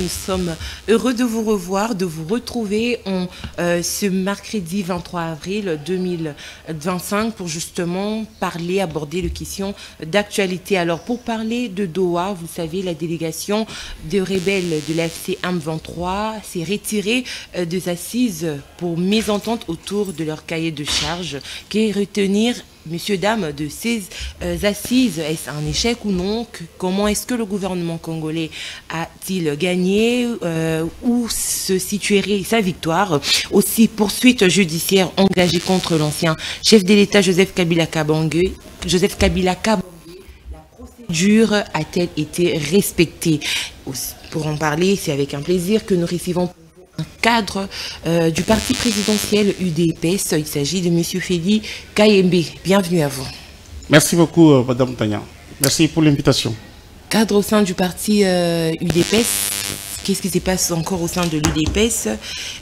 nous sommes heureux de vous revoir, de vous retrouver ce mercredi 23 avril 2025 pour justement aborder les questions d'actualité. Alors pour parler de Doha, vous savez, la délégation de rebelles de l'AFC M23 s'est retirée des assises pour mésentente autour de leur cahier de charges qui est retenir messieurs, dames, de ces assises. Est-ce un échec ou non? Comment est-ce que le gouvernement congolais a-t-il gagné? Où se situerait sa victoire? Aussi, poursuite judiciaire engagée contre l'ancien chef de l'État Joseph Kabila Kabange. La procédure a-t-elle été respectée? Pour en parler, c'est avec un plaisir que nous recevons un cadre du parti présidentiel UDPS. Il s'agit de M. Félix Kayembe. Bienvenue à vous. Merci beaucoup, Madame Tania. Merci pour l'invitation. Cadre au sein du parti UDPS. Qu'est-ce qui se passe encore au sein de l'UDPS?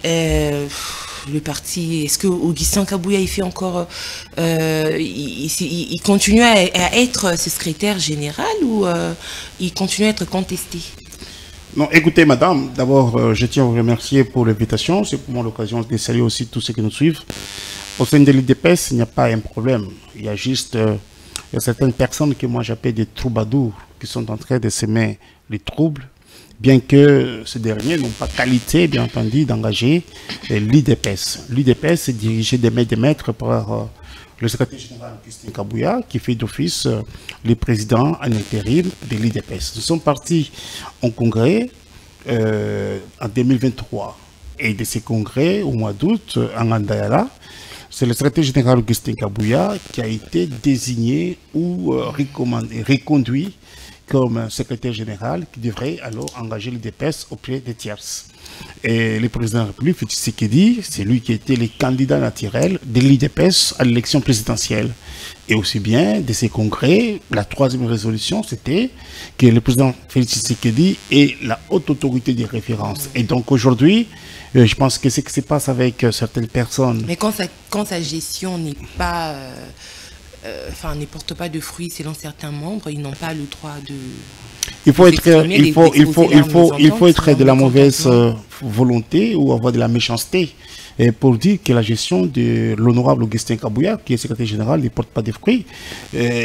Le parti, est-ce que Augustin Kabouya il fait encore, il continue à être ce secrétaire général ou il continue à être contesté? Non, écoutez, madame, d'abord, je tiens à vous remercier pour l'invitation. C'est pour moi l'occasion de saluer aussi tous ceux qui nous suivent. Au sein de l'UDPS, il n'y a pas un problème. Il y a juste il y a certaines personnes que moi j'appelle des troubadours qui sont en train de semer les troubles, bien que ces derniers n'ont pas qualité, bien entendu, d'engager l'UDPS. L'UDPS est dirigé des maîtres par le secrétaire général Augustin Kabouya, qui fait d'office le président en intérim de l'UDPS. Nous sommes partis en congrès en 2023. Et de ces congrès, au mois d'août, en Andayala, c'est le secrétaire général Augustin Kabouya qui a été désigné ou reconduit comme secrétaire général qui devrait alors engager l'UDPS auprès des tierces. Et le président de la République, Félix Tshisekedi, c'est lui qui était le candidat naturel de l'UDPS à l'élection présidentielle. Et aussi bien de ces congrès, la troisième résolution, c'était que le président Félix Tshisekedi est la haute autorité de référence. Et donc aujourd'hui, je pense que ce qui se passe avec certaines personnes... Mais quand sa gestion n'est pas... ne porte pas de fruits selon certains membres, ils n'ont pas le droit de... Il faut être de la mauvaise volonté ou avoir de la méchanceté pour dire que la gestion de l'honorable Augustin Kabouya, qui est secrétaire général, ne porte pas de fruits.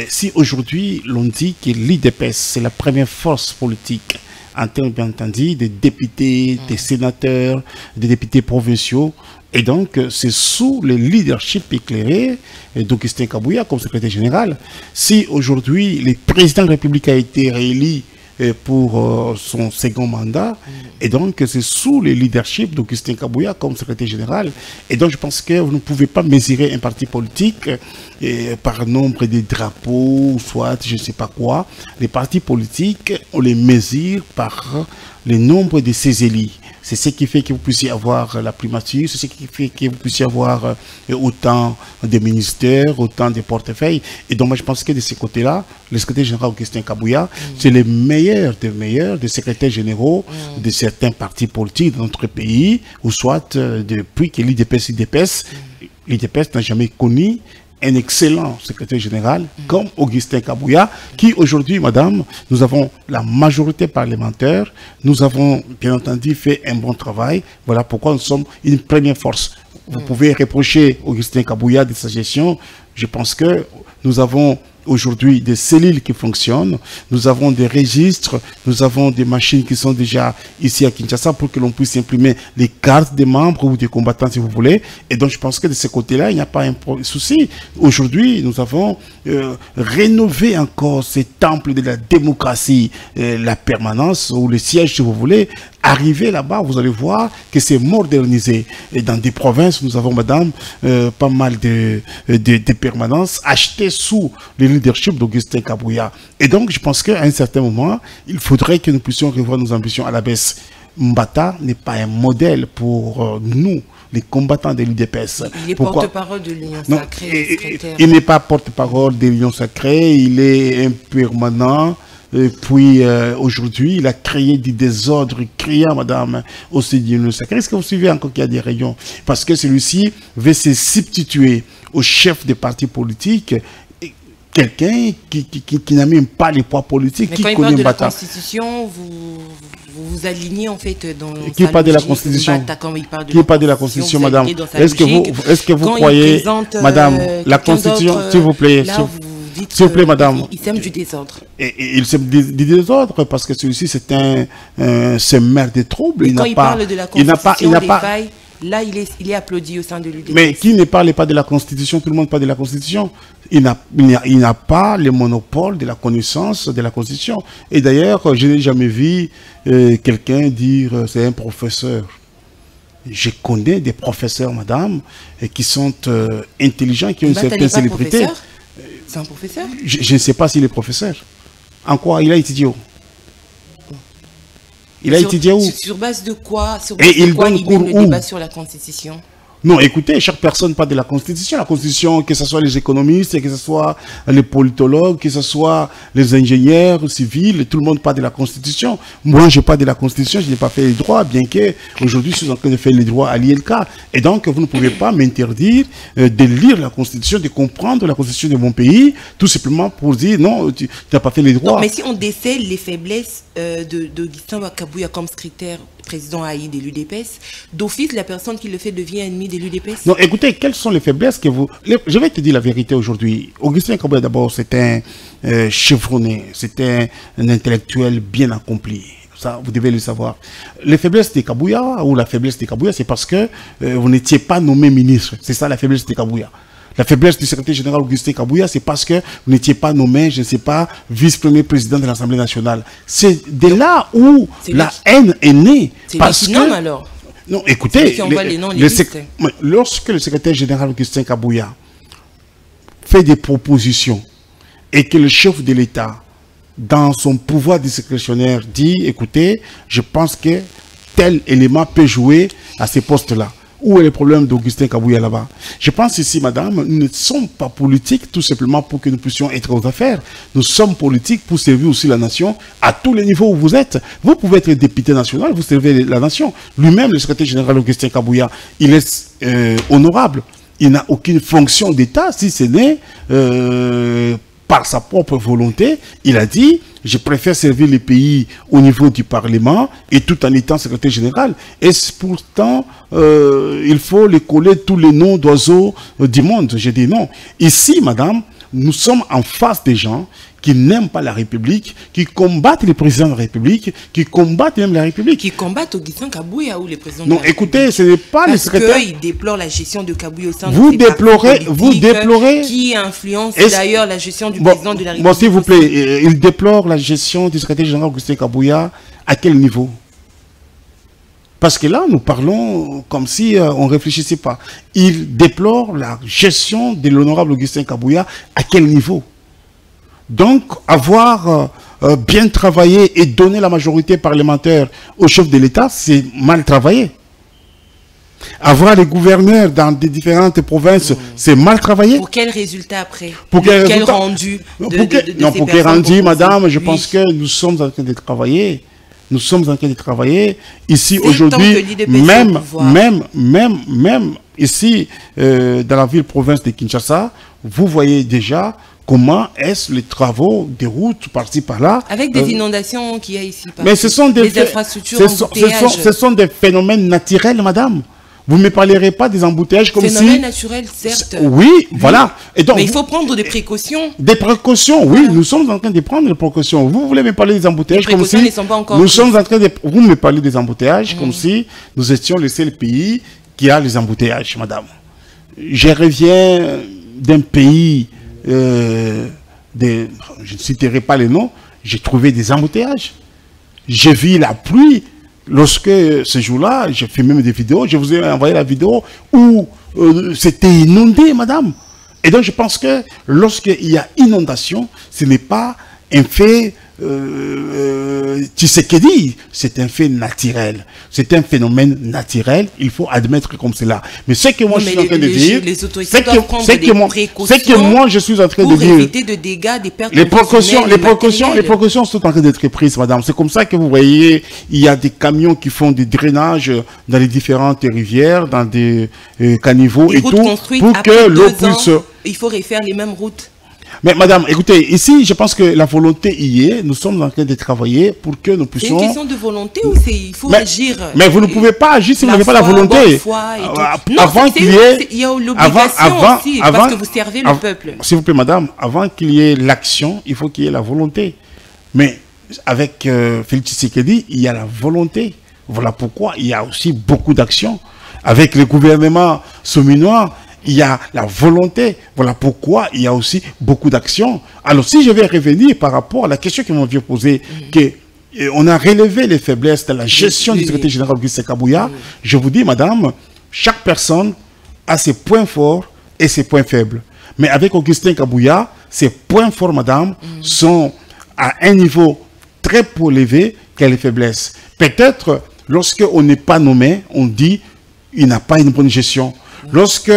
Si aujourd'hui l'on dit que l'UDPS, c'est la première force politique en termes, bien entendu, des députés, des sénateurs, des députés provinciaux, et donc, c'est sous le leadership éclairé d'Augustin Kabouya comme secrétaire général. Si aujourd'hui, le président de la République a été réélu pour son second mandat, et donc c'est sous le leadership d'Augustin Kabouya comme secrétaire général. Et donc, je pense que vous ne pouvez pas mesurer un parti politique par nombre de drapeaux, soit je ne sais pas quoi. Les partis politiques, on les mesure par le nombre de ses élus. C'est ce qui fait que vous puissiez avoir la primature, c'est ce qui fait que vous puissiez avoir autant de ministères, autant de portefeuilles. Et donc, moi, je pense que de ce côté-là, le secrétaire général Augustin Kabouya, c'est le meilleur des secrétaires généraux de certains partis politiques de notre pays, ou soit depuis que l'UDPS n'a jamais connu un excellent secrétaire général comme Augustin Kabouya, qui aujourd'hui, madame, nous avons la majorité parlementaire, nous avons bien entendu fait un bon travail, voilà pourquoi nous sommes une première force. Vous pouvez reprocher Augustin Kabouya de sa gestion, je pense que nous avons aujourd'hui des cellules qui fonctionnent, nous avons des registres, nous avons des machines qui sont déjà ici à Kinshasa pour que l'on puisse imprimer les cartes des membres ou des combattants si vous voulez. Et donc je pense que de ce côté-là, il n'y a pas un souci. Aujourd'hui, nous avons rénové encore ces temples de la démocratie, la permanence ou le siège si vous voulez. Arrivez là-bas, vous allez voir que c'est modernisé. Et dans des provinces, nous avons, madame, pas mal de permanences achetées sous le leadership d'Augustin Kabouya. Et donc, je pense qu'à un certain moment, il faudrait que nous puissions revoir nos ambitions à la baisse. Mbata n'est pas un modèle pour nous, les combattants de l'UDPS. Il est porte-parole de l'Union Sacrée. Il n'est pas porte-parole de l'Union Sacrée, il est un permanent. Et puis aujourd'hui, il a créé du désordre criant, madame, au sein de l'Union Sacrée. Est-ce que vous suivez encore qu'il y a des réunions? Parce que celui-ci veut se substituer au chef des partis politiques. quelqu'un qui n'a même pas les poids politiques, mais qui quand il connaît parle de la Mbata. Constitution, vous alignez en fait dans Qui sa parle de la logique. Constitution? Mbata, quand il parle de Qui parle de la Constitution, vous madame? alignez dans sa Est-ce que vous quand il croyez, présente, madame, la quelqu'un Constitution, d'autre, s'il vous plaît, là, vous dites s'il vous plaît, madame. il sème du désordre. Et il sème du désordre parce que celui-ci c'est un semeur de troubles. Et quand il parle de la Constitution, des failles, là il est applaudi au sein de l'UDPS. Mais qui ne parle pas de la Constitution? Tout le monde parle de la Constitution. Il n'a pas le monopole de la connaissance de la Constitution. Et d'ailleurs, je n'ai jamais vu quelqu'un dire c'est un professeur. Je connais des professeurs, madame, qui sont intelligents, qui ont une certaine célébrité. C'est un professeur? Je ne sais pas s'il est professeur. En quoi il a étudié où? Il a étudié où? Sur base de quoi? Il donne cours le débat sur la Constitution? Non, écoutez, chaque personne parle de la Constitution. La Constitution, que ce soit les économistes, que ce soit les politologues, que ce soit les ingénieurs civils, tout le monde parle de la Constitution. Moi, je parle de la Constitution, je n'ai pas fait les droits, bien que aujourd'hui, je suis en train de faire les droits à l'ILK. Et donc, vous ne pouvez pas m'interdire de lire la Constitution, de comprendre la Constitution de mon pays, tout simplement pour dire non, tu n'as pas fait les droits. Non, mais si on décèle les faiblesses d'Augustin Ouakabouya comme secrétaire président AI de l'UDPS, d'office, la personne qui le fait devient ennemi de l'UDPS? Non, écoutez, quelles sont les faiblesses que vous... Je vais te dire la vérité aujourd'hui. Augustin Kabouya, d'abord, c'est un chevronné, c'est un intellectuel bien accompli. Ça, vous devez le savoir. Les faiblesses de Kabouya, ou la faiblesse de Kabouya, c'est parce que vous n'étiez pas nommé ministre. C'est ça la faiblesse de Kabouya. La faiblesse du secrétaire général Augustin Kabouya, c'est parce que vous n'étiez pas nommé, je ne sais pas, vice-premier président de l'Assemblée nationale. C'est de là où la haine est née. C'est parce que... nomme, alors. Non, écoutez, lorsque le secrétaire général Augustin Kabouya fait des propositions et que le chef de l'État, dans son pouvoir discrétionnaire, dit, écoutez, je pense que tel élément peut jouer à ces postes-là. Où est le problème d'Augustin Kabouya là-bas? Je pense ici, madame, nous ne sommes pas politiques tout simplement pour que nous puissions être aux affaires. Nous sommes politiques pour servir aussi la nation à tous les niveaux où vous êtes. Vous pouvez être député national, vous servez la nation. Lui-même, le secrétaire général Augustin Kabouya, il est honorable. Il n'a aucune fonction d'État, si ce n'est par sa propre volonté. Il a dit, je préfère servir le pays au niveau du Parlement et tout en étant secrétaire général. Et pourtant, il faut les coller tous les noms d'oiseaux du monde. J'ai dit non. Ici, madame, nous sommes en face des gens qui n'aiment pas la République, qui combattent le président de la République, qui combattent même la République. Qui combattent Augustin Kabouya ou les présidents de la République. Non, écoutez, ce n'est pas le secrétaire... Parce qu'ils déplorent la gestion de Kabouya au sein de vous déplorez... Qui influence d'ailleurs la gestion du président de la République. Bon, s'il vous plaît, il déplore la gestion du secrétaire général Augustin Kabouya à quel niveau? Parce que là, nous parlons comme si on ne réfléchissait pas. Il déplore la gestion de l'honorable Augustin Kabouya à quel niveau? Donc, avoir bien travaillé et donné la majorité parlementaire au chef de l'État, c'est mal travaillé. Avoir les gouverneurs dans des différentes provinces, c'est mal travaillé. Pour quel résultat après? Pour quel rendu pour quel rendu, madame, je pense que nous sommes en train de travailler. Nous sommes en train de travailler. Ici, aujourd'hui, même ici, dans la ville-province de Kinshasa, vous voyez déjà comment est-ce les travaux des routes par-ci par-là. Avec des inondations qu'il y a ici. Mais ce sont des infrastructures, ce sont des phénomènes naturels, madame. Vous ne me parlerez pas des embouteillages comme si... Phénomène naturel, certes. Oui, voilà. Et donc, mais il faut prendre des précautions. Des précautions, oui. Voilà. Nous sommes en train de prendre des précautions. Vous voulez me parler des embouteillages comme si... Ne sont pas encore nous sommes en train de... Vous me parlez des embouteillages comme si nous étions le seul pays qui a les embouteillages, madame. Je reviens d'un pays... je ne citerai pas les noms. J'ai trouvé des embouteillages. J'ai vu la pluie. Lorsque ce jour-là, j'ai fait même des vidéos, je vous ai envoyé la vidéo où c'était inondé, madame. Et donc je pense que lorsqu'il y a inondation, ce n'est pas un fait Tshisekedi, c'est un fait naturel. C'est un phénomène naturel, il faut admettre comme cela. Mais ce que moi je suis en train de dire, c'est que moi je suis en train de dire, pour éviter de dégâts, des pertes les précautions sont en train d'être prises, madame. C'est comme ça que vous voyez, il y a des camions qui font des drainages dans les différentes rivières, dans des caniveaux et tout, pour que l'eau puisse... Il faut refaire les mêmes routes. Mais madame, écoutez, ici, je pense que la volonté y est. Nous sommes en train de travailler pour que nous puissions... C'est une question de volonté ou il faut agir? Mais vous ne pouvez pas agir si vous n'avez pas la volonté. Avant qu'il y ait... Il y a l'obligation aussi, parce que vous servez le peuple. S'il vous plaît, madame, avant qu'il y ait l'action, il faut qu'il y ait la volonté. Mais avec Félix Tshisekedi, il y a la volonté. Voilà pourquoi il y a aussi beaucoup d'actions. Avec le gouvernement sominois, il y a la volonté. Voilà pourquoi il y a aussi beaucoup d'actions. Alors, si je vais revenir par rapport à la question que m'ont posée, on a relevé les faiblesses de la gestion du secrétaire général Augustin Kabouya, je vous dis, madame, chaque personne a ses points forts et ses points faibles. Mais avec Augustin Kabouya, ses points forts, madame, sont à un niveau très élevé que les faiblesses. Peut-être, lorsqu'on n'est pas nommé, on dit il n'a pas une bonne gestion. Lorsque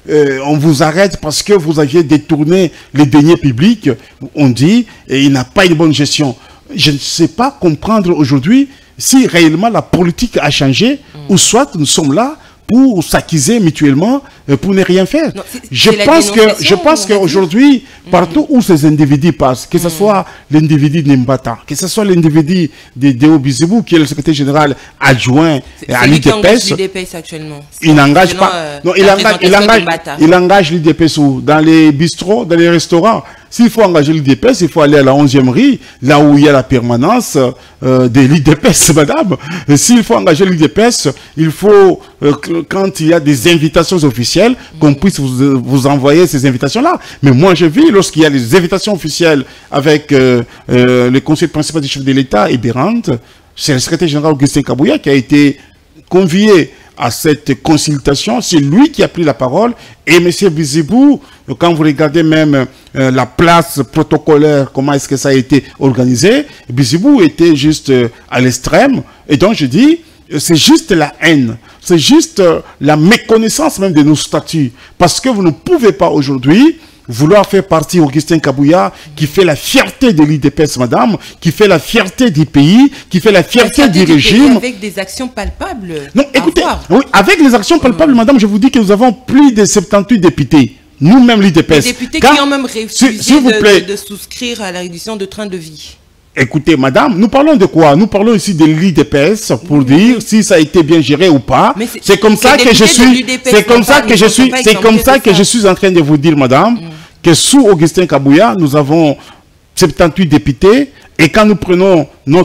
on vous arrête parce que vous aviez détourné les deniers publics, on dit il n'a pas une bonne gestion. Je ne sais pas comprendre aujourd'hui si réellement la politique a changé ou soit nous sommes là pour s'accuser mutuellement, pour ne rien faire. Non, je pense qu'aujourd'hui, partout où ces individus passent, que ce soit l'individu de Nimbata, que ce soit l'individu de Deo Bizebou, qui est le secrétaire général adjoint à l'UDPS, il n'engage pas. Non, il engage l'UDPS dans les bistrots, dans les restaurants. S'il faut engager l'UDPS, il faut aller à la 11e rue, là où il y a la permanence de l'UDPS, madame. S'il faut engager l'UDPS, il faut, quand il y a des invitations officielles, qu'on puisse vous envoyer ces invitations-là. Mais moi, je vis, lorsqu'il y a des invitations officielles avec le conseil principal du chef de l'État et Bérante, c'est le secrétaire général Augustin Kabouya qui a été convié à cette consultation, c'est lui qui a pris la parole. Et M. Bizebou, quand vous regardez même la place protocolaire, comment est-ce que ça a été organisé, Bizebou était juste à l'extrême. Et donc je dis, c'est juste la haine, c'est juste la méconnaissance même de nos statuts. Parce que vous ne pouvez pas aujourd'hui vouloir faire partie Augustin Kabouya, qui fait la fierté de l'UDPS, madame, qui fait la fierté du pays, qui fait la fierté du régime. Avec des actions palpables. Non, écoutez, oui, avec les actions palpables, madame, je vous dis que nous avons plus de 78 députés. Nous-mêmes, l'UDPS. Des députés qui ont même refusé de souscrire à la réduction de train de vie. Écoutez, madame, nous parlons de quoi? Nous parlons ici de l'UDPS pour dire si ça a été bien géré ou pas. C'est comme ça que je suis, je suis en train de vous dire, madame, que sous Augustin Kabouya, nous avons 78 députés et quand nous prenons nos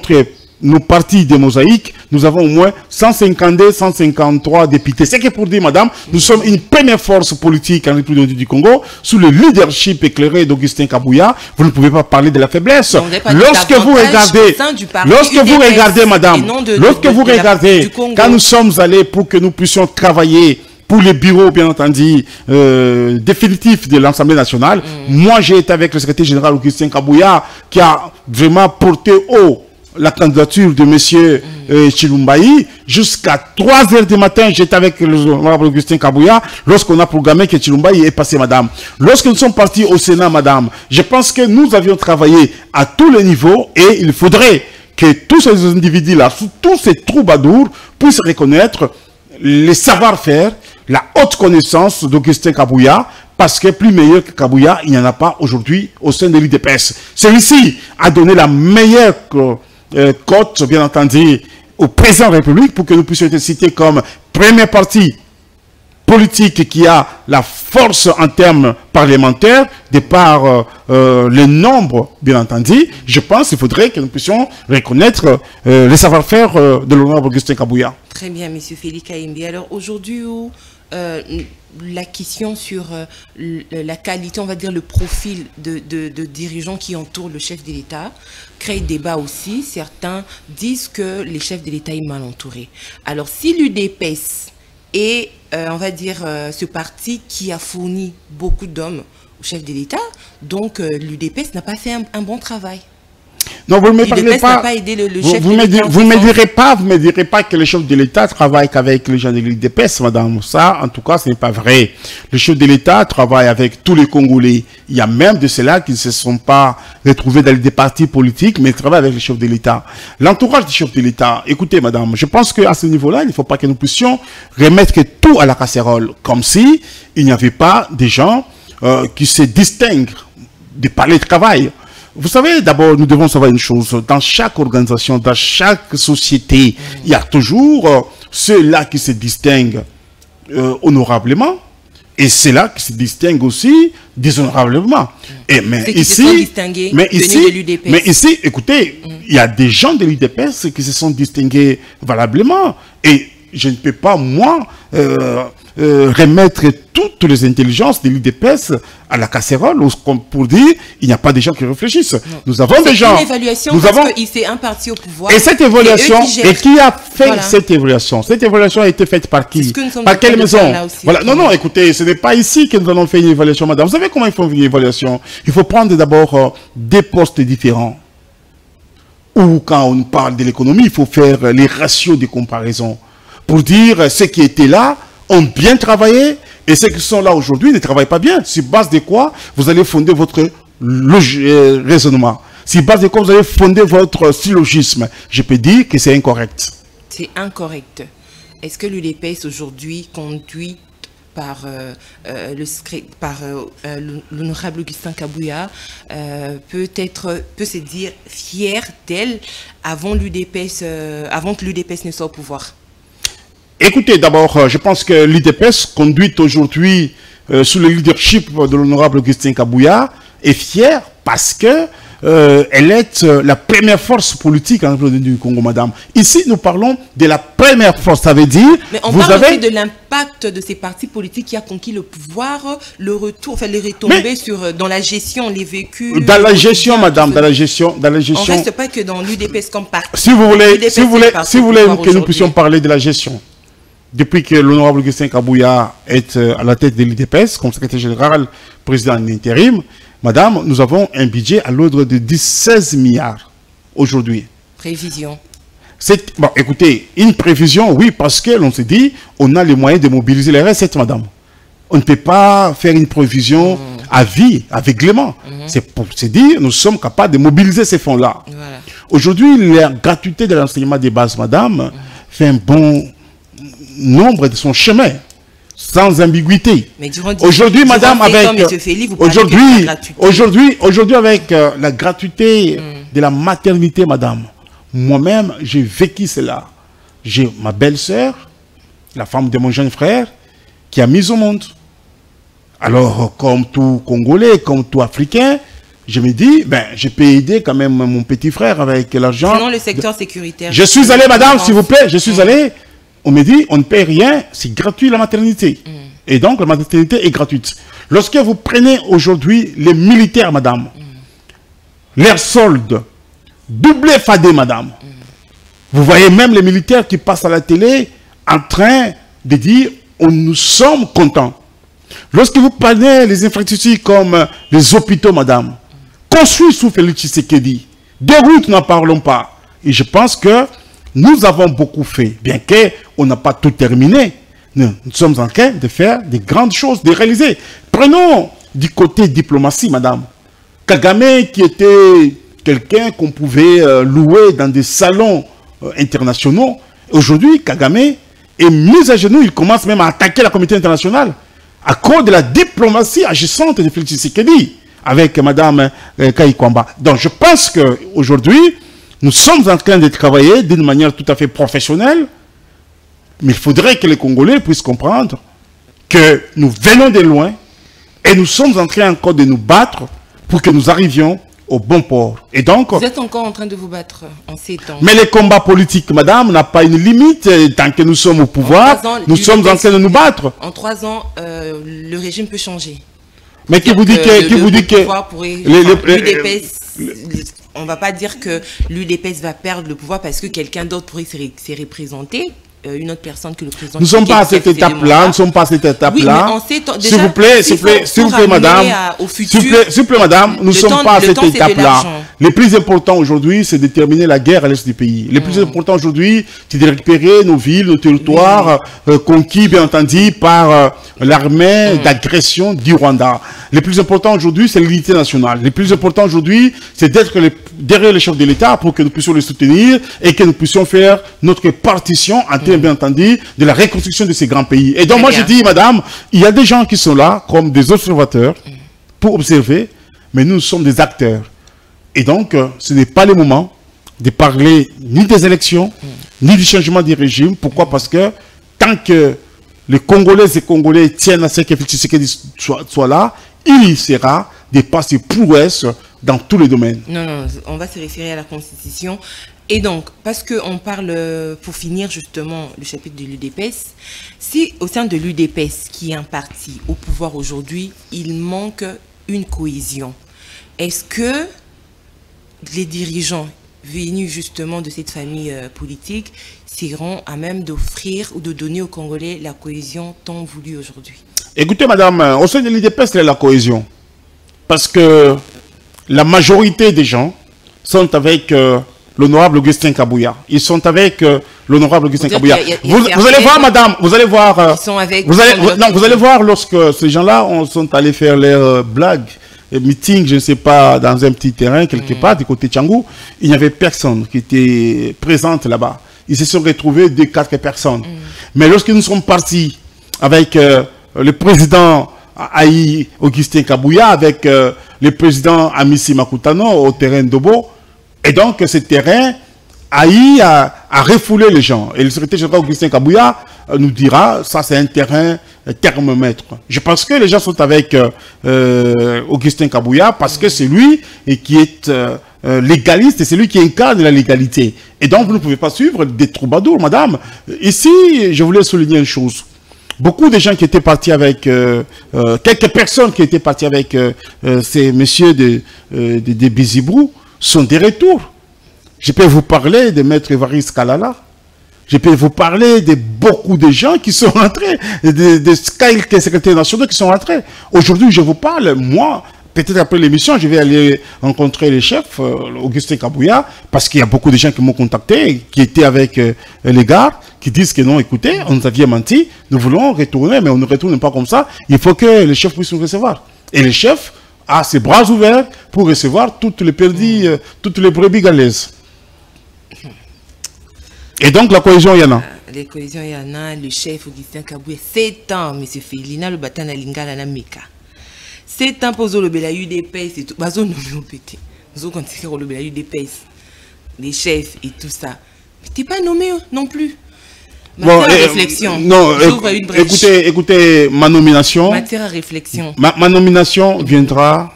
partis de mosaïque, nous avons au moins 152, 153 députés. C'est que pour dire, madame, nous sommes une première force politique en République du Congo, sous le leadership éclairé d'Augustin Kabouya. Vous ne pouvez pas parler de la faiblesse. Lorsque vous regardez, madame, quand nous sommes allés pour que nous puissions travailler pour les bureaux, bien entendu, définitifs de l'Assemblée nationale, moi j'ai été avec le secrétaire général Augustin Kabouya, qui a vraiment porté haut la candidature de M. Chilumbaï. Jusqu'à 3 h du matin, j'étais avec le honorable Augustin Kabouya lorsqu'on a programmé que Chilumbaï est passé, madame. Lorsque nous sommes partis au Sénat, madame, je pense que nous avions travaillé à tous les niveaux et il faudrait que tous ces individus-là, tous ces troubadours, puissent reconnaître les savoir-faire, la haute connaissance d'Augustin Kabouya, parce que plus meilleur que Kabouya, il n'y en a pas aujourd'hui au sein de l'UDPS. Celui-ci a donné la meilleure cote, bien entendu, au président de la République pour que nous puissions être cités comme première partie politique qui a la force en termes parlementaires, de par le nombre, bien entendu. Je pense qu'il faudrait que nous puissions reconnaître les savoir-faire de l'honorable Augustin Kabouya. Très bien, M. Félix Kaimbi. Alors aujourd'hui, la question sur la qualité, on va dire le profil de dirigeants qui entourent le chef de l'État crée débat aussi. Certains disent que le chef de l'État est mal entouré. Alors si l'UDPS est, on va dire, ce parti qui a fourni beaucoup d'hommes au chef de l'État, donc l'UDPS n'a pas fait un bon travail. Non, vous ne me parlez pas. Vous ne me direz pas que le chef de l'État travaille qu'avec les gens de l'UDPS, madame. Ça, en tout cas, ce n'est pas vrai. Le chef de l'État travaille avec tous les Congolais. Il y a même de ceux-là qui ne se sont pas retrouvés dans des partis politiques, mais travaillent avec le chef de l'État. L'entourage du chef de l'État, écoutez, madame, je pense qu'à ce niveau-là, il ne faut pas que nous puissions remettre tout à la casserole, comme si il n'y avait pas des gens qui se distinguent parler de travail. Vous savez, d'abord, nous devons savoir une chose. Dans chaque organisation, dans chaque société, il y a toujours ceux-là qui se distinguent honorablement et ceux-là qui se distinguent aussi déshonorablement. Et mais ici, écoutez, il y a des gens de l'UDPS qui se sont distingués valablement. Et je ne peux pas, moi, remettre toutes les intelligences de l'UDPS à la casserole pour dire il n'y a pas de gens qui réfléchissent. Non. Nous avons des gens. Une évaluation parce qu'il fait un parti au pouvoir. Et cette évaluation, et qui a fait cette évaluation? Cette évaluation a été faite par qui? Par quelle maison? Voilà. Non, non, écoutez, ce n'est pas ici que nous allons faire une évaluation, madame. Vous savez comment il faut faire une évaluation? Il faut prendre d'abord des postes différents. Ou quand on parle de l'économie, il faut faire les ratios de comparaison. Pour dire ceux qui étaient là ont bien travaillé et ceux qui sont là aujourd'hui ne travaillent pas bien. Sur base de quoi vous allez fonder votre raisonnement? Sur base de quoi vous allez fonder votre syllogisme? Je peux dire que c'est incorrect. C'est incorrect. Est-ce que l'UDPS aujourd'hui conduit par l'honorable Augustin Kabouya peut se dire fier d'elle avant que l'UDPS ne soit au pouvoir? Écoutez, d'abord, je pense que l'UDPS, conduite aujourd'hui sous le leadership de l'honorable Augustin Kabouya, est fière parce que elle est la première force politique en République du Congo, madame. Ici, nous parlons de la première force, ça veut dire... Mais on parle aussi de l'impact de ces partis politiques qui a conquis le pouvoir, le retour, enfin les retombées dans la gestion, les vécus... Dans la gestion, madame, dans la gestion... On ne reste pas que dans l'UDPS comme parti. Si vous voulez que nous puissions parler de la gestion, depuis que l'honorable Augustin Kabouya est à la tête de l'UDPS, comme secrétaire général, président en intérim, madame, nous avons un budget à l'ordre de 16 milliards aujourd'hui. Prévision. Bon, écoutez, une prévision, oui, parce que l'on se dit, on a les moyens de mobiliser les recettes, madame. On ne peut pas faire une prévision à vie, aveuglément. C'est pour se dire, nous sommes capables de mobiliser ces fonds-là. Voilà. Aujourd'hui, la gratuité de l'enseignement des bases, madame, fait un bon nombre de son chemin, sans ambiguïté. Aujourd'hui, madame, avec aujourd'hui avec la gratuité de la maternité, madame, moi-même, j'ai vécu cela. J'ai ma belle-sœur, la femme de mon jeune frère, qui a mis au monde. Alors, comme tout Congolais, comme tout Africain, je me dis, ben, je peux aider quand même mon petit frère avec l'argent. Sinon, le secteur sécuritaire. Je suis allé, madame, s'il vous plaît, je suis allé. On me dit, on ne paie rien, c'est gratuit la maternité. Et donc, la maternité est gratuite. Lorsque vous prenez aujourd'hui les militaires, madame, leurs soldes, doublé fadé, madame. Vous voyez même les militaires qui passent à la télé en train de dire, nous sommes contents. Lorsque vous prenez les infrastructures comme les hôpitaux, madame, construits sous Félix Tshisekedi, des routes, n'en parlons pas. Et je pense que nous avons beaucoup fait, bien qu'on n'a pas tout terminé. Nous sommes en train de faire de grandes choses, de réaliser. Prenons du côté diplomatie, madame. Kagame, qui était quelqu'un qu'on pouvait louer dans des salons internationaux, aujourd'hui, Kagame est mis à genoux. Il commence même à attaquer la communauté internationale à cause de la diplomatie agissante de Félix Tshisekedi avec madame Kayikwamba. Donc, je pense qu'aujourd'hui, nous sommes en train de travailler d'une manière tout à fait professionnelle, mais il faudrait que les Congolais puissent comprendre que nous venons de loin et nous sommes en train encore de nous battre pour que nous arrivions au bon port. Et donc, vous êtes encore en train de vous battre en ces temps. Mais les combats politiques, madame, n'a pas une limite. Tant que nous sommes au pouvoir, nous sommes en train de nous battre. En 3 ans, le régime peut changer. Mais qui vous dit que on ne va pas dire que l'UDPS va perdre le pouvoir parce que quelqu'un d'autre pourrait se représenter, une autre personne que le président. Nous ne sommes pas à cette étape-là, nous ne sommes pas à cette étape-là. S'il vous plaît, madame, nous ne sommes pas à cette étape-là. Le plus important aujourd'hui, c'est de terminer la guerre à l'est du pays. Le plus important aujourd'hui, c'est de récupérer nos villes, nos territoires conquis, bien entendu, par l'armée d'agression du Rwanda. Le plus important aujourd'hui, c'est l'unité nationale. Le plus important aujourd'hui, c'est d'être derrière les chefs de l'État pour que nous puissions les soutenir et que nous puissions faire notre partition en termes, bien entendu, de la reconstruction de ces grands pays. Et donc, moi, je dis, madame, il y a des gens qui sont là comme des observateurs pour observer, mais nous sommes des acteurs. Et donc, ce n'est pas le moment de parler ni des élections, ni du changement du régime. Pourquoi? Parce que tant que les Congolaises et Congolais tiennent à ce que Félix Tshisekedi soit là, il y sera des passes et prouesses dans tous les domaines. Non, non, on va se référer à la Constitution. Et donc, parce qu'on parle, pour finir justement le chapitre de l'UDPS, si au sein de l'UDPS, qui est un parti au pouvoir aujourd'hui, il manque une cohésion, est-ce que les dirigeants venus justement de cette famille politique seront à même d'offrir ou de donner aux Congolais la cohésion tant voulue aujourd'hui? Écoutez, madame, au sein de l'UDPS, il y a la cohésion. Parce que la majorité des gens sont avec l'honorable Augustin Kabouya. Ils sont avec l'honorable Augustin Kabouya. Vous allez voir, madame, vous allez voir. Ils sont avec vous allez voir lorsque ces gens-là sont allés faire leurs blagues, meeting, je ne sais pas, dans un petit terrain, quelque part, du côté de Tchangou, il n'y avait personne qui était présente là-bas. Ils se sont retrouvés 2-4 personnes. Mais lorsque nous sommes partis avec le président Aïe Augustin Kabouya, avec le président Amissi Makutano au terrain d'Obo, et donc ce terrain, Aïe a refoulé les gens. Et le secrétaire général Augustin Kabouya nous dira, ça c'est un terrain thermomètre. Je pense que les gens sont avec Augustin Kabouya parce que c'est lui qui est légaliste et c'est lui qui incarne la légalité. Et donc vous ne pouvez pas suivre des troubadours, madame. Ici, je voulais souligner une chose. Beaucoup de gens qui étaient partis avec, quelques personnes qui étaient parties avec ces messieurs de Bizibrou sont des retours. Je peux vous parler de Maître Évariste Kalala. Je peux vous parler de beaucoup de gens qui sont rentrés, de quelques secrétaires nationaux qui sont rentrés. Aujourd'hui, je vous parle, moi, peut-être après l'émission, je vais aller rencontrer les chefs, Augustin Kabouya, parce qu'il y a beaucoup de gens qui m'ont contacté, qui étaient avec les gardes, qui disent que non, écoutez, on nous avait menti, nous voulons retourner, mais on ne retourne pas comme ça. Il faut que les chefs puissent nous recevoir. Et les chefs a ses bras ouverts pour recevoir toutes les perdis, toutes les brebis galaises. Et donc, la cohésion, il y en a. La cohésion, il y en a. Le chef Augustin Kabouya, 7 ans, M. Félina, le batana lingala na meka. 7 ans pour le Bela UDPS et tout. Bazo nous l'ont pété. Nous avons continué le Bela UDPS. Les chefs et tout ça. Mais tu n'es pas nommé non plus. Matière à réflexion. Non, écoutez, ma nomination. Matière à réflexion. Ma nomination viendra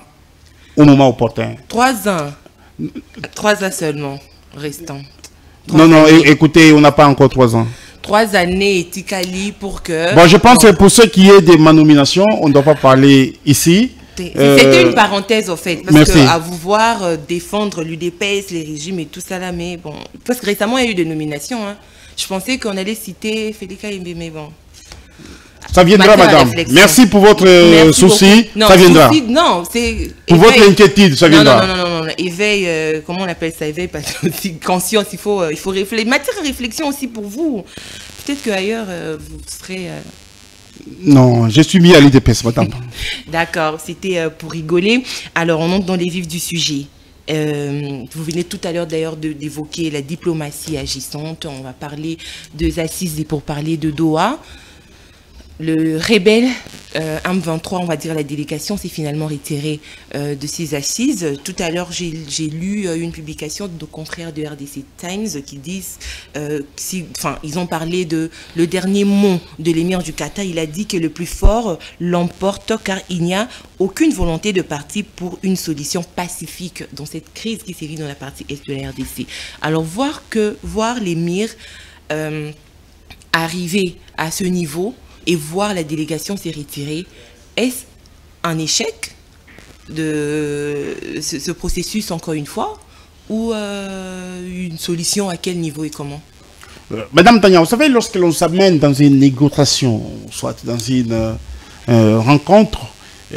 au moment opportun. 3 ans. 3 ans seulement restants. Non, non, écoutez, on n'a pas encore 3 ans. 3 années et Tikali pour que... Bon, je pense que pour ce qui est de ma nomination, on ne doit pas parler ici. C'était une parenthèse, en fait. Parce merci. que à vous voir défendre l'UDPS, les régimes et tout ça là, mais bon... Parce que récemment, il y a eu des nominations. Hein. Je pensais qu'on allait citer Félika Imbe, mais bon... Ça viendra, madame. Merci pour votre souci. Non, ça viendra. Souci, non, c'est... Pour votre inquiétude, ça viendra. Non. Éveil, comment on appelle ça? Éveil, parce que conscience, il faut réfléchir. Matière à réflexion aussi pour vous. Peut-être qu'ailleurs, vous serez... Non, je suis mis à l'UDPS, madame. D'accord, c'était pour rigoler. Alors, on entre dans les vifs du sujet. Vous venez tout à l'heure d'ailleurs d'évoquer la diplomatie agissante. On va parler des assises et pour parler de Doha. Le rebelle M23, on va dire la délégation, s'est finalement retiré de ces assises. Tout à l'heure, j'ai lu une publication de nos confrères de RDC Times qui disent, ils ont parlé de le dernier mot de l'émir du Qatar. Il a dit que le plus fort l'emporte car il n'y a aucune volonté de parti pour une solution pacifique dans cette crise qui sévit dans la partie est de la RDC. Alors voir l'émir arriver à ce niveau et voir la délégation s'est retirée, est-ce un échec de ce processus encore une fois ou une solution à quel niveau et comment? Madame Tania, vous savez, lorsque l'on s'amène dans une négociation, soit dans une rencontre,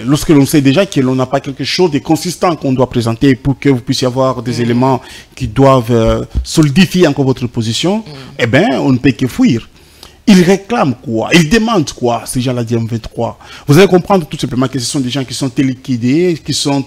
lorsque l'on sait déjà que l'on n'a pas quelque chose de consistant qu'on doit présenter pour que vous puissiez avoir des éléments qui doivent solidifier encore votre position, eh bien, on ne peut que fuir. Ils réclament quoi? Ils demandent quoi, ces gens-là du M23? Vous allez comprendre tout simplement que ce sont des gens qui sont téléguidés, qui sont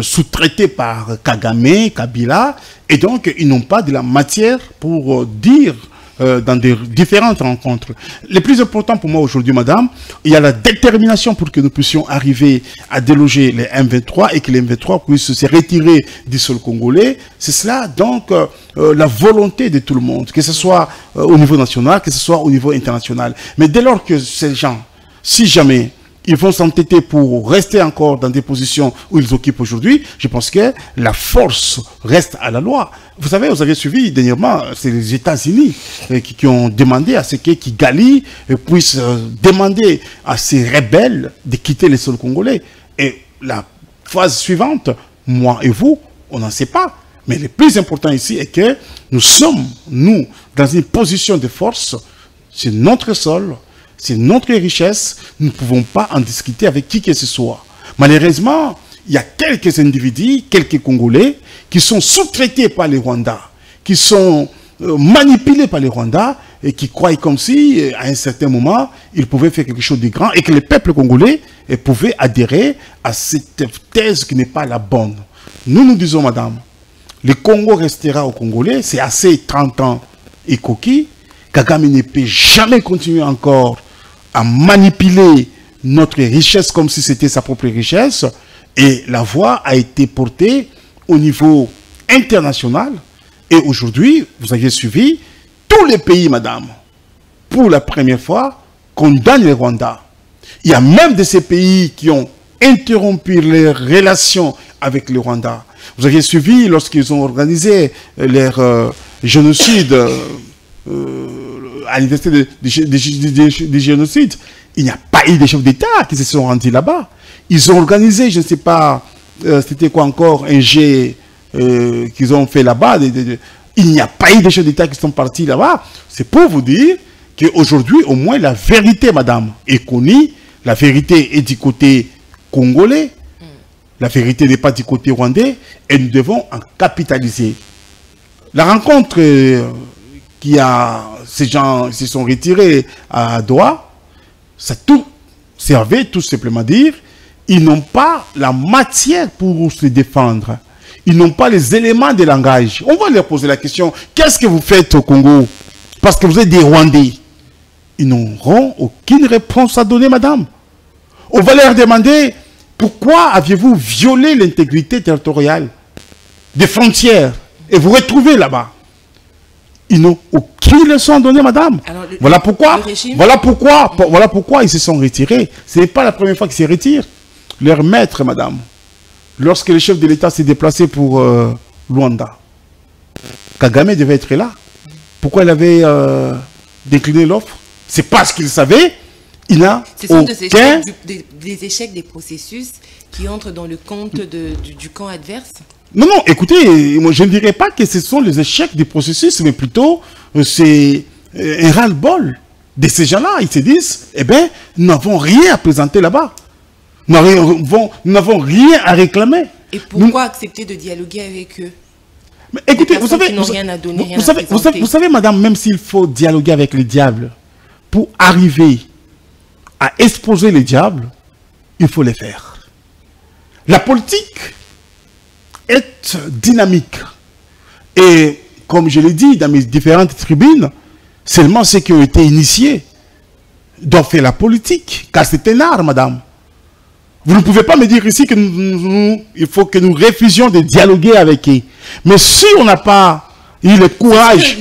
sous-traités par Kagame, Kabila, et donc ils n'ont pas de la matière pour dire dans des différentes rencontres. Le plus important pour moi aujourd'hui, madame, il y a la détermination pour que nous puissions arriver à déloger les M23 et que les M23 puissent se retirer du sol congolais. C'est cela, donc, la volonté de tout le monde, que ce soit au niveau national, que ce soit au niveau international. Mais dès lors que ces gens, si jamais ils vont s'entêter pour rester encore dans des positions où ils occupent aujourd'hui, je pense que la force reste à la loi. Vous savez, vous avez suivi dernièrement, c'est les États-Unis qui ont demandé à ce que Kigali puisse demander à ces rebelles de quitter les sols congolais. Et la phase suivante, moi et vous, on n'en sait pas. Mais le plus important ici est que nous sommes, nous, dans une position de force, c'est notre sol, c'est notre richesse, nous ne pouvons pas en discuter avec qui que ce soit. Malheureusement, il y a quelques individus, quelques Congolais, qui sont sous-traités par les Rwandais, qui sont manipulés par les Rwandais et qui croient comme si, à un certain moment, ils pouvaient faire quelque chose de grand et que le peuple congolais pouvait adhérer à cette thèse qui n'est pas la bonne. Nous disons, madame, le Congo restera au Congolais, c'est assez 30 ans et coquille. Kagame ne peut jamais continuer encore à manipuler notre richesse comme si c'était sa propre richesse. Et la voix a été portée au niveau international. Et aujourd'hui, vous avez suivi, tous les pays, madame, pour la première fois, condamnent les Rwandais. Il y a même de ces pays qui ont interrompu les relations avec le Rwanda. Vous avez suivi lorsqu'ils ont organisé leur génocide à l'université des génocides. Il n'y a pas eu de chefs d'État qui se sont rendus là-bas. Ils ont organisé, je ne sais pas, c'était quoi encore, un jet qu'ils ont fait là-bas. Il n'y a pas eu de chefs d'État qui sont partis là-bas. C'est pour vous dire qu'aujourd'hui, au moins, la vérité, madame, est connue. La vérité est du côté congolais. La vérité n'est pas du côté rwandais. Et nous devons en capitaliser. La rencontre ces gens se sont retirés à Doha, ça tout servait tout simplement à dire, ils n'ont pas la matière pour se défendre. Ils n'ont pas les éléments de langage. On va leur poser la question, qu'est-ce que vous faites au Congo? Parce que vous êtes des Rwandais. Ils n'auront aucune réponse à donner, madame. On va leur demander, pourquoi aviez-vous violé l'intégrité territoriale des frontières et vous retrouvez là-bas? Ils n'ont aucune leçon à donner, madame. Alors, voilà pourquoi ils se sont retirés. Ce n'est pas la première fois qu'ils se retirent. Leur maître, madame, lorsque le chef de l'État s'est déplacé pour Luanda, Kagame devait être là. Pourquoi il avait décliné l'offre? C'est parce qu'il savait. Il n'a aucun... des échecs des processus qui entrent dans le compte du camp adverse. Non, écoutez, moi, je ne dirais pas que ce sont les échecs du processus, mais plutôt c'est un ras-le-bol de ces gens-là. Ils se disent, eh bien, nous n'avons rien à présenter là-bas. Nous n'avons rien à réclamer. Et pourquoi accepter de dialoguer avec eux? Mais écoutez, vous savez, madame, même s'il faut dialoguer avec le diable, pour arriver à exposer les diables, il faut les faire. La politique est dynamique. Et comme je l'ai dit dans mes différentes tribunes, seulement ceux qui ont été initiés doivent faire la politique, car c'est un art, madame. Vous ne pouvez pas me dire ici qu'il faut que nous refusions de dialoguer avec eux. Mais si on n'a pas eu le courage,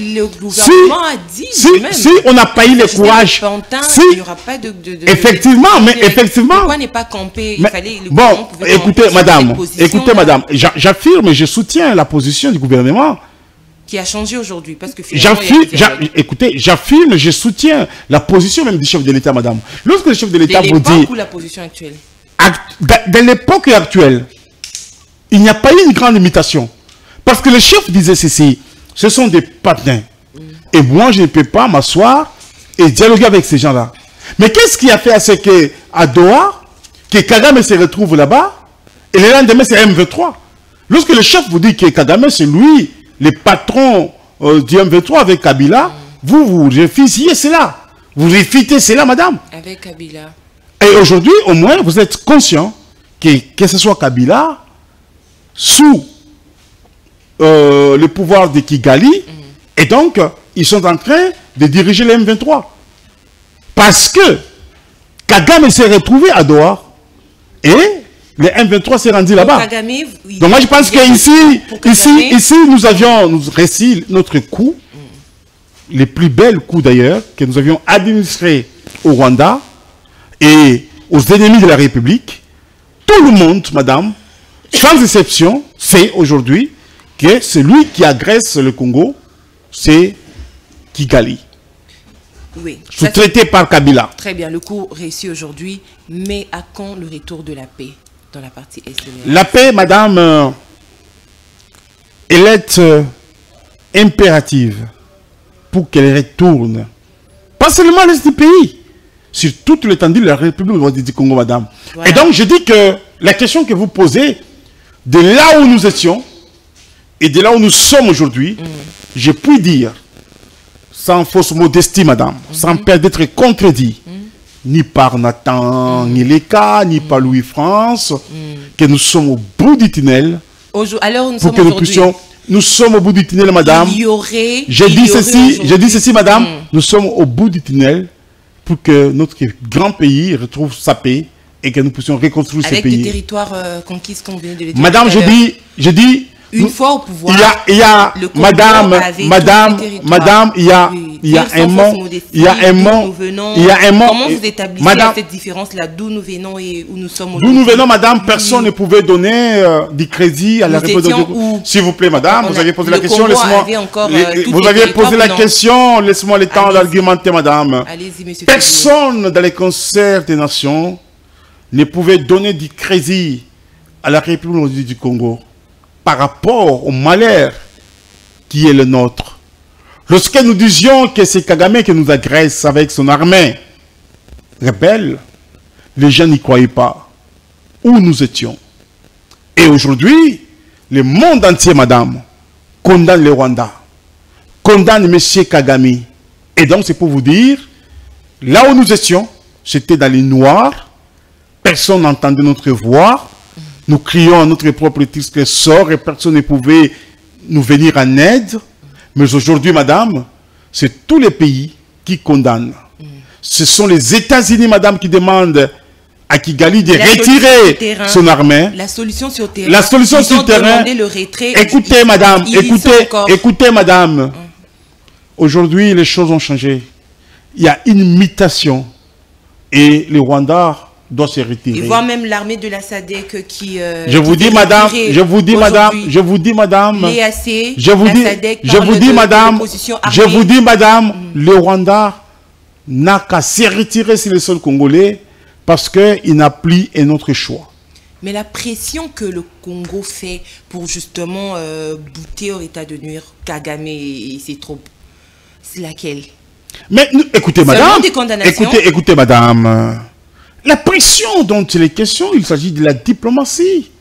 si on n'a pas eu le courage, il n'y aura pas de effectivement, pourquoi n'est pas campé? Bon, écoutez, madame, j'affirme et je soutiens la position du gouvernement. Qui a changé aujourd'hui, parce que écoutez, j'affirme et je soutiens la position même du chef de l'État, madame. Lorsque le chef de l'État vous dit... ou la position actuelle? Dans l'époque actuelle, il n'y a pas eu une grande limitation. Parce que le chef disait ceci, ce sont des patins. Et moi, je ne peux pas m'asseoir et dialoguer avec ces gens-là. Mais qu'est-ce qui a fait à ce qu'à Doha, que Kagame se retrouve là-bas, et le lendemain, c'est M23. Lorsque le chef vous dit que Kagame, c'est lui, le patron du M23 avec Kabila, vous refusiez cela. Vous réfutez cela, madame. Avec Kabila. Et aujourd'hui, au moins, vous êtes conscient que ce soit Kabila, sous le pouvoir de Kigali, et donc, ils sont en train de diriger les M23. Parce que Kagame s'est retrouvé à Doha et les M23 s'est rendu là-bas. Donc moi je pense qu'ici, nous avions réussi notre coup, les plus belles coups d'ailleurs, que nous avions administrés au Rwanda et aux ennemis de la République. Tout le monde, madame, sans exception, sait aujourd'hui que celui qui agresse le Congo, c'est Kigali. Oui. Sous-traité par Kabila. Très bien, le coup réussi aujourd'hui, mais à quand le retour de la paix dans la partie est? La paix, madame, elle est impérative pour qu'elle retourne. Pas seulement à l'est du pays, sur toute l'étendue de la République du Congo, madame. Voilà. Et donc, je dis que la question que vous posez, de là où nous étions, et de là où nous sommes aujourd'hui, je puis dire, sans fausse modestie, madame, sans peur d'être contredit, ni par Nathan, ni Leka, ni par Louis-France, que nous sommes au bout du tunnel. Alors nous pour que nous puissions, nous sommes au bout du tunnel, madame. Je dis ceci, madame, nous sommes au bout du tunnel pour que notre grand pays retrouve sa paix et que nous puissions reconstruire ce pays. Avec des territoires conquis qu'on vient de le dire. Madame, je dis, une fois au pouvoir, il y a madame, il y a un monde, Comment vous établissez cette différence-là, d'où nous venons et où nous sommes aujourd'hui? D'où nous venons, madame, personne ne pouvait donner du crédit à la République. S'il vous plaît, madame, vous aviez posé la question, laissez-moi. Vous aviez posé la question, laissez-moi le temps d'argumenter, madame. Personne dans les concerts des nations ne pouvait donner du crédit à la République du Congo par rapport au malheur qui est le nôtre. Lorsque nous disions que c'est Kagame qui nous agresse avec son armée rebelle, les gens n'y croyaient pas où nous étions. Et aujourd'hui, le monde entier, madame, condamne le Rwanda, condamne M. Kagame. Et donc, c'est pour vous dire, là où nous étions, c'était dans les noirs, personne n'entendait notre voix, nous crions à notre propre triste sort et personne ne pouvait nous venir en aide. Mais aujourd'hui, madame, c'est tous les pays qui condamnent. Ce sont les États-Unis, madame, qui demandent à Kigali de retirer son armée. La solution sur terrain. La solution sur terrain. Le retrait. Écoutez, madame, écoutez, madame. Aujourd'hui, les choses ont changé. Il y a une mutation. Et le Rwanda doit se retirer. Et voir même l'armée de la SADC qui... je vous dis, madame, je vous dis, madame, le Rwanda n'a qu'à se retirer sur le sol congolais parce qu'il n'a plus un autre choix. Mais la pression que le Congo fait pour justement bouter au état de nuire Kagame et ses troupes, c'est laquelle? Mais écoutez, madame, écoutez, madame, la pression dont il est question, il s'agit de la diplomatie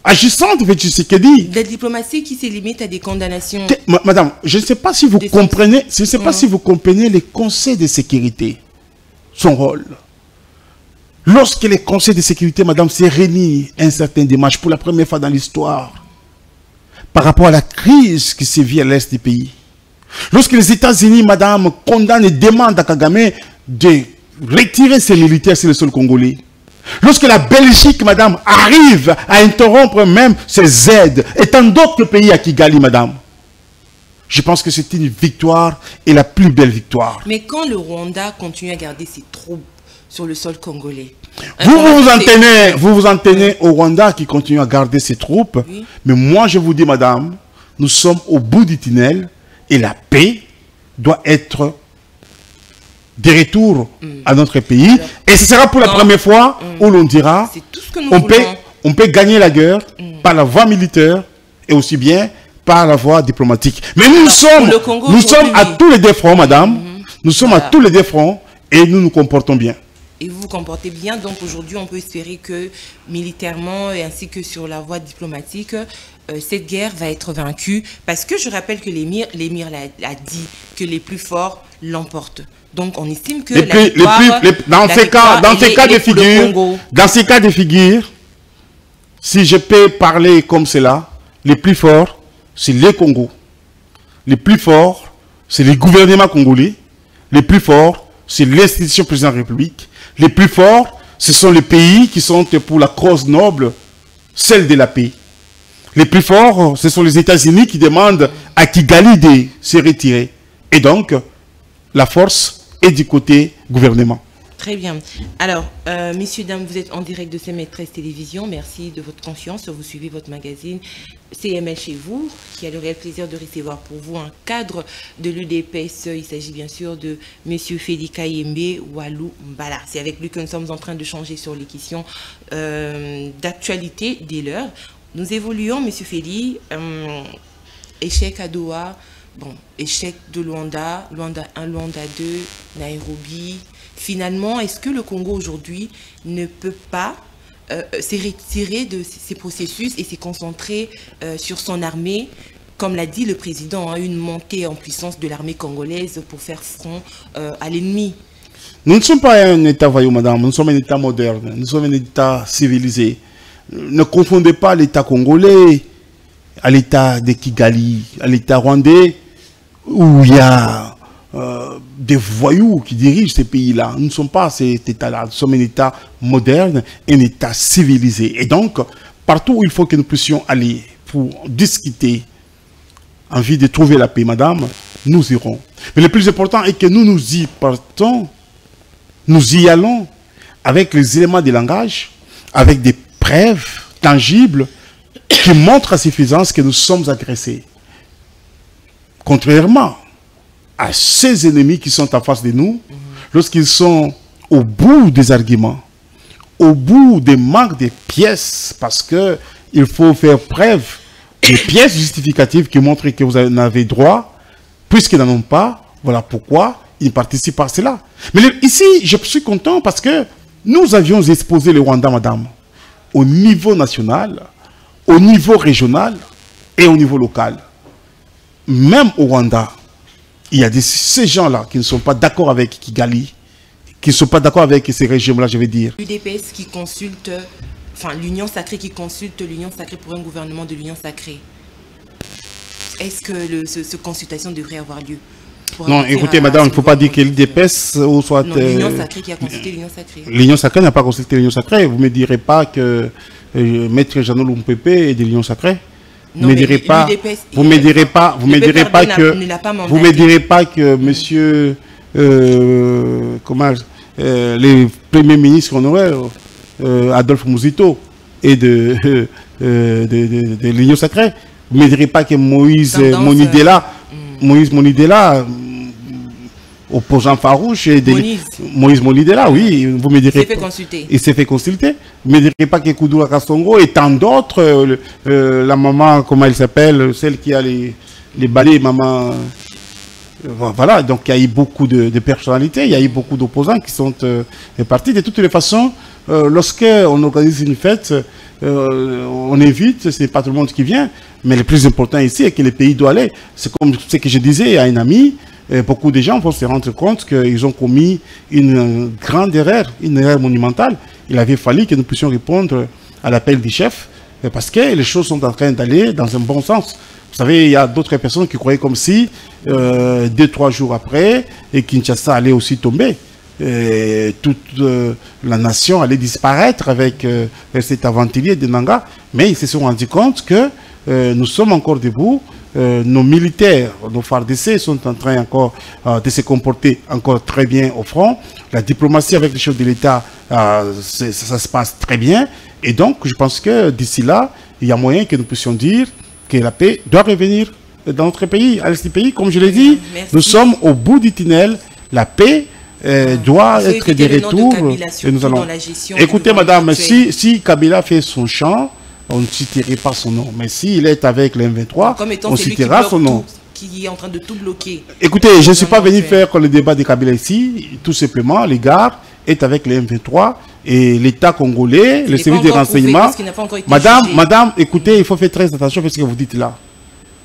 agissante de Tshisekedi. La diplomatie qui se limite à des condamnations. Madame, je ne sais pas si vous comprenez, si vous comprenez les conseils de sécurité, son rôle. Lorsque les conseils de sécurité, madame, se réunissent un certain démarche pour la première fois dans l'histoire, par rapport à la crise qui se vit à l'est du pays. Lorsque les États-Unis, madame, condamnent et demandent à Kagame de retirer ses militaires sur le sol congolais. Lorsque la Belgique, madame, arrive à interrompre même ses aides, et tant d'autres pays à Kigali, madame, je pense que c'est une victoire et la plus belle victoire. Mais quand le Rwanda continue à garder ses troupes sur le sol congolais, vous vous en tenez au Rwanda qui continue à garder ses troupes, oui. Mais moi je vous dis, madame, nous sommes au bout du tunnel et la paix doit être de retour à notre pays. Alors, et ce sera pour la première fois où l'on dira on peut gagner la guerre par la voie militaire et aussi bien par la voie diplomatique. Mais nous sommes à tous les deux fronts, madame. Nous sommes à tous les deux fronts et nous nous comportons bien. Et vous vous comportez bien, donc aujourd'hui on peut espérer que militairement et ainsi que sur la voie diplomatique, cette guerre va être vaincue. Parce que je rappelle que l'émir a dit que les plus forts l'emportent. Donc on estime que dans ces cas de figure, si je peux parler comme cela, les plus forts, c'est les Congo. Les plus forts, c'est les gouvernements congolais. Les plus forts, c'est l'institution président de la République. Les plus forts, ce sont les pays qui sont pour la cause noble, celle de la paix. Les plus forts, ce sont les États-Unis qui demandent à Kigali de se retirer. Et donc, la force est du côté gouvernement. Très bien. Alors, messieurs, dames, vous êtes en direct de C-Maîtresse Télévision. Merci de votre confiance. Vous suivez votre magazine CML chez vous, qui a le réel plaisir de recevoir pour vous un cadre de l'UDPS. Il s'agit bien sûr de M. Félix Kayembe Walou Mbala. C'est avec lui que nous sommes en train de changer sur les questions d'actualité dès l'heure. Nous évoluons, M. Félix, échec à Doha, bon, échec de Luanda, Luanda 1, Luanda 2, Nairobi. Finalement, est-ce que le Congo aujourd'hui ne peut pas se retirer de ces processus et se concentrer sur son armée, comme l'a dit le président, une montée en puissance de l'armée congolaise pour faire front à l'ennemi? Nous ne sommes pas un État voyou, madame, nous sommes un État moderne, nous sommes un État civilisé. Ne confondez pas l'État congolais à l'État de Kigali, à l'État rwandais, où il y a des voyous qui dirigent ces pays-là. Nous ne sommes pas cet État-là. Nous sommes un État moderne, un État civilisé. Et donc, partout où il faut que nous puissions aller pour discuter, en vue de trouver la paix, madame, nous irons. Mais le plus important est que nous y partons, nous y allons avec les éléments de langage, avec des preuves tangibles qui montrent à suffisance que nous sommes agressés. Contrairement à ces ennemis qui sont en face de nous, lorsqu'ils sont au bout des arguments, au bout des manques de pièces, parce qu'il faut faire preuve des pièces justificatives qui montrent que vous en avez droit, puisqu'ils n'en ont pas, voilà pourquoi ils participent à cela. Mais ici, je suis content parce que nous avions exposé le Rwanda, madame, au niveau national, au niveau régional et au niveau local. Même au Rwanda, il y a ces gens-là qui ne sont pas d'accord avec Kigali, qui ne sont pas d'accord avec ces régimes-là, je vais dire. L'UDPS qui consulte, enfin l'Union Sacrée qui consulte l'Union Sacrée pour un gouvernement de l'Union Sacrée. Est-ce que cette consultation devrait avoir lieu? Non, écoutez, madame, il ne faut pas dire que l'UDPS ou soit... Non, l'Union Sacrée qui a consulté l'Union Sacrée. L'Union Sacrée n'a pas consulté l'Union Sacrée. Vous ne me direz pas que Maître Jeannot Lumpepe est de l'Union Sacrée. Vous ne me direz pas, vous me direz pas, vous me direz pas que, vous me direz pas que monsieur, comment, le premier ministre honoraire, Adolphe Mouzito, est de l'Union Sacrée. Vous ne me direz pas que Moïse Monidela, opposant farouche, Moïse Monidela, oui, vous me direz. Il s'est fait consulter. Il s'est fait consulter. Vous ne me direz pas que Koudoura Kasongo et tant d'autres, la maman, comment elle s'appelle, celle qui a les balais, maman. Voilà, donc il y a eu beaucoup de personnalités, il y a eu beaucoup d'opposants qui sont partis. De toutes les façons, lorsqu'on organise une fête, on invite, ce n'est pas tout le monde qui vient, mais le plus important ici est que le pays doit aller. C'est comme ce que je disais à un ami, beaucoup de gens vont se rendre compte qu'ils ont commis une grande erreur, une erreur monumentale. Il avait fallu que nous puissions répondre à l'appel du chef, parce que les choses sont en train d'aller dans un bon sens. Vous savez, il y a d'autres personnes qui croyaient comme si, 2-3 jours après, et Kinshasa allait aussi tomber. Toute la nation allait disparaître avec cet aventurier de Nanga, mais ils se sont rendus compte que nous sommes encore debout, nos militaires, nos FARDC sont en train encore de se comporter encore très bien au front, la diplomatie avec les chefs de l'État, ça se passe très bien, et donc je pense que d'ici là, il y a moyen que nous puissions dire que la paix doit revenir dans notre pays, à l'est du pays, comme je l'ai dit. Merci. Nous sommes au bout du tunnel, la paix doit être des retours et nous allons. Écoutez, madame, si Kabila fait son chant, on ne citerait pas son nom. Mais s'il est avec les M23, on citera son nom. Qui est en train de tout bloquer. Écoutez, je ne suis pas venu faire le débat de Kabila ici. Tout simplement, les gars est avec les M23 et l'État congolais, le service de renseignement. Madame, écoutez, il faut faire très attention à ce que vous dites là.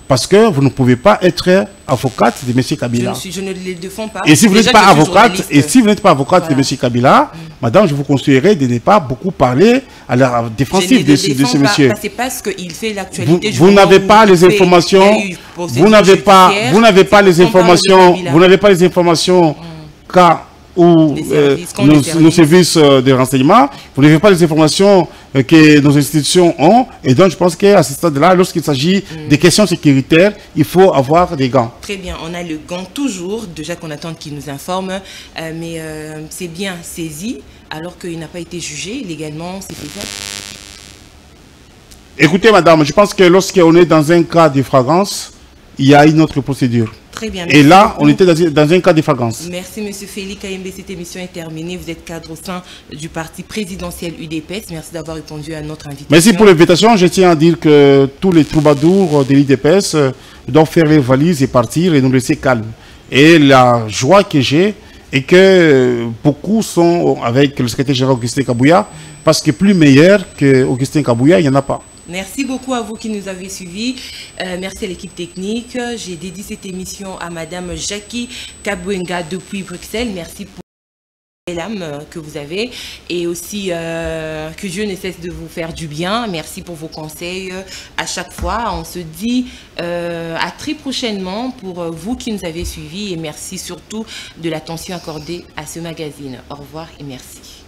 Parce que vous ne pouvez pas être avocate de M. Kabila. Je ne les défends pas. Et si vous n'êtes pas avocate, Voilà. de M. Kabila, madame, je vous conseillerais de ne pas beaucoup parler à la défensive de ce monsieur. C'est parce qu'il fait l'actualité. Vous n'avez pas les informations. Vous n'avez pas les informations cas ou nos services de renseignement, vous n'avez pas les informations que nos institutions ont. Et donc, je pense qu'à ce stade-là, lorsqu'il s'agit des questions sécuritaires, il faut avoir des gants. Très bien, on a le gant toujours, déjà qu'on attend qu'il nous informe, mais c'est bien saisi, alors qu'il n'a pas été jugé légalement, c'est faisable. Écoutez, madame, je pense que lorsqu'on est dans un cas de flagrance, il y a une autre procédure. Très bien. Et là, beaucoup. On était dans un cas de flagrance. Merci, M. Félix Kayembe. Cette émission est terminée. Vous êtes cadre au sein du parti présidentiel UDPS. Merci d'avoir répondu à notre invitation. Merci pour l'invitation. Je tiens à dire que tous les troubadours de l'UDPS doivent faire les valises et partir et nous laisser calmes. Et la joie que j'ai est que beaucoup sont avec le secrétaire général Augustin Kabouya, parce que plus meilleur que Augustin Kabouya, il n'y en a pas. Merci beaucoup à vous qui nous avez suivis. Merci à l'équipe technique. J'ai dédié cette émission à Madame Jackie Kabouenga depuis Bruxelles. Merci pour l'âme que vous avez. Et aussi que Dieu ne cesse de vous faire du bien. Merci pour vos conseils à chaque fois. On se dit à très prochainement pour vous qui nous avez suivis. Et merci surtout de l'attention accordée à ce magazine. Au revoir et merci.